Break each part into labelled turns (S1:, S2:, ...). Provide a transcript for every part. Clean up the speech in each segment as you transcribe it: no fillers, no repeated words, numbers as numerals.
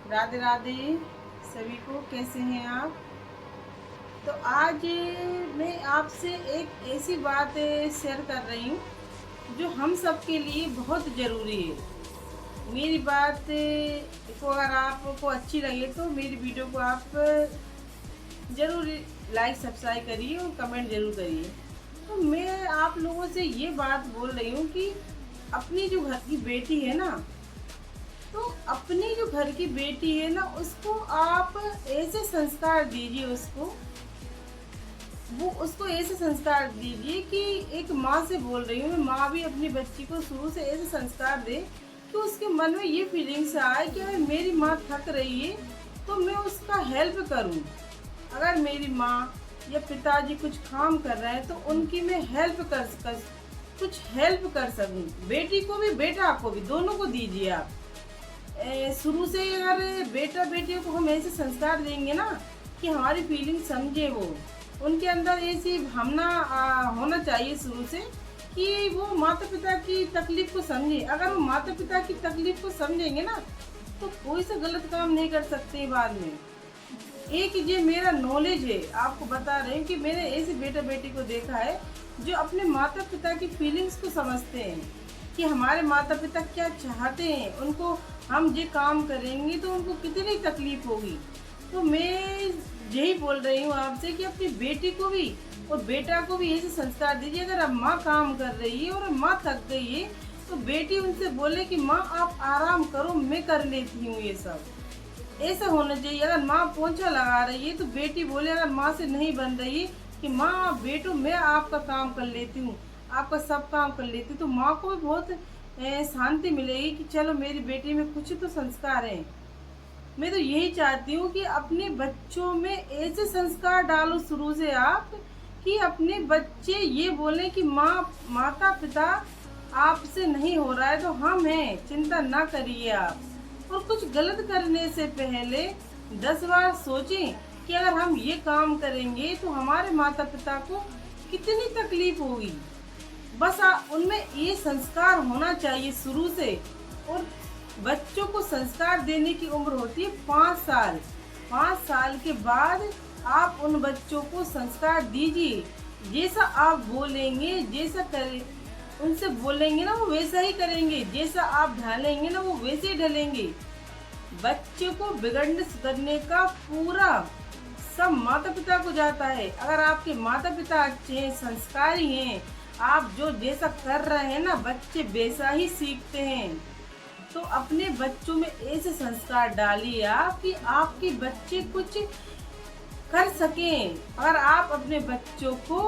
S1: राधे राधे सभी को। कैसे हैं आप? तो आज मैं आपसे एक ऐसी बात शेयर कर रही हूँ जो हम सब के लिए बहुत ज़रूरी है। मेरी बात को अगर आपको अच्छी लगे तो मेरी वीडियो को आप ज़रूर लाइक सब्सक्राइब करिए और कमेंट ज़रूर करिए। तो मैं आप लोगों से ये बात बोल रही हूँ कि अपनी जो घर की बेटी है ना, तो अपनी जो घर की बेटी है ना, उसको आप ऐसे संस्कार दीजिए, उसको ऐसे संस्कार दीजिए कि एक माँ से बोल रही हूँ मैं, माँ भी अपनी बच्ची को शुरू से ऐसे संस्कार दे कि उसके मन में ये फीलिंग्स आए कि अगर मेरी माँ थक रही है तो मैं उसका हेल्प करूँ। अगर मेरी माँ या पिताजी कुछ काम कर रहे हैं तो उनकी मैं कुछ हेल्प कर सकूँ। बेटी को भी बेटा को भी, दोनों को दीजिए आप। शुरू से अगर बेटा बेटियों को हम ऐसे संस्कार देंगे ना कि हमारी फीलिंग समझे, वो उनके अंदर ऐसी भावना होना चाहिए शुरू से कि वो माता पिता की तकलीफ को समझे। अगर वो माता पिता की तकलीफ को समझेंगे ना तो कोई सा गलत काम नहीं कर सकते बाद में। एक ये मेरा नॉलेज है, आपको बता रही हूँ कि मैंने ऐसे बेटा बेटी को देखा है जो अपने माता पिता की फीलिंग्स को समझते हैं कि हमारे माता पिता क्या चाहते हैं, उनको हम ये काम करेंगे तो उनको कितनी तकलीफ होगी। तो मैं यही बोल रही हूँ आपसे कि अपनी बेटी को भी और बेटा को भी ऐसे संस्कार दीजिए। अगर अब माँ काम कर रही है और माँ थक गई है तो बेटी उनसे बोले कि माँ आप आराम करो, मैं कर लेती हूँ ये सब। ऐसा होना चाहिए। अगर माँ पोंछा लगा रही है तो बेटी बोले, अगर माँ से नहीं बन रही है, कि माँ बेटो मैं आपका काम कर लेती हूँ, आपका सब काम कर लेती हूँ, तो माँ को भी बहुत शांति मिलेगी कि चलो मेरी बेटी में कुछ तो संस्कार हैं। मैं तो यही चाहती हूँ कि अपने बच्चों में ऐसे संस्कार डालो शुरू से आप कि अपने बच्चे ये बोलें कि माँ माता पिता आपसे नहीं हो रहा है तो हम हैं, चिंता ना करिए आप। और कुछ गलत करने से पहले 10 बार सोचें कि अगर हम ये काम करेंगे तो हमारे माता पिता को कितनी तकलीफ होगी। बस उनमें ये संस्कार होना चाहिए शुरू से। और बच्चों को संस्कार देने की उम्र होती है 5 साल। 5 साल के बाद आप उन बच्चों को संस्कार दीजिए। जैसा आप बोलेंगे, जैसा करें, उनसे बोलेंगे ना वो वैसा ही करेंगे, जैसा आप ढालेंगे ना वो वैसे ही ढलेंगे। बच्चे को बिगड़ने सुधरने का पूरा सब माता पिता को जाता है। अगर आपके माता पिता अच्छे हैं, संस्कारी हैं, आप जो जैसा कर रहे हैं ना बच्चे वैसा ही सीखते हैं। तो अपने बच्चों में ऐसे संस्कार डालिए आप कि आपके बच्चे कुछ कर सकें। अगर आप अपने बच्चों को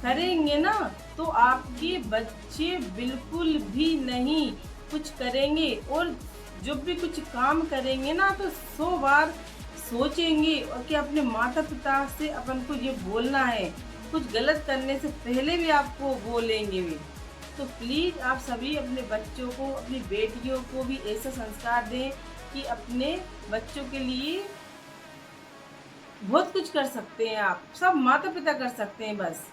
S1: करेंगे ना तो आपके बच्चे बिल्कुल भी नहीं कुछ करेंगे। और जब भी कुछ काम करेंगे ना तो 100 बार सोचेंगे और कि अपने माता पिता से अपन को ये बोलना है, कुछ गलत करने से पहले भी आपको बोलेंगे वे। तो प्लीज़ आप सभी अपने बच्चों को, अपनी बेटियों को भी ऐसा संस्कार दें कि अपने बच्चों के लिए बहुत कुछ कर सकते हैं। आप सब माता पिता कर सकते हैं बस।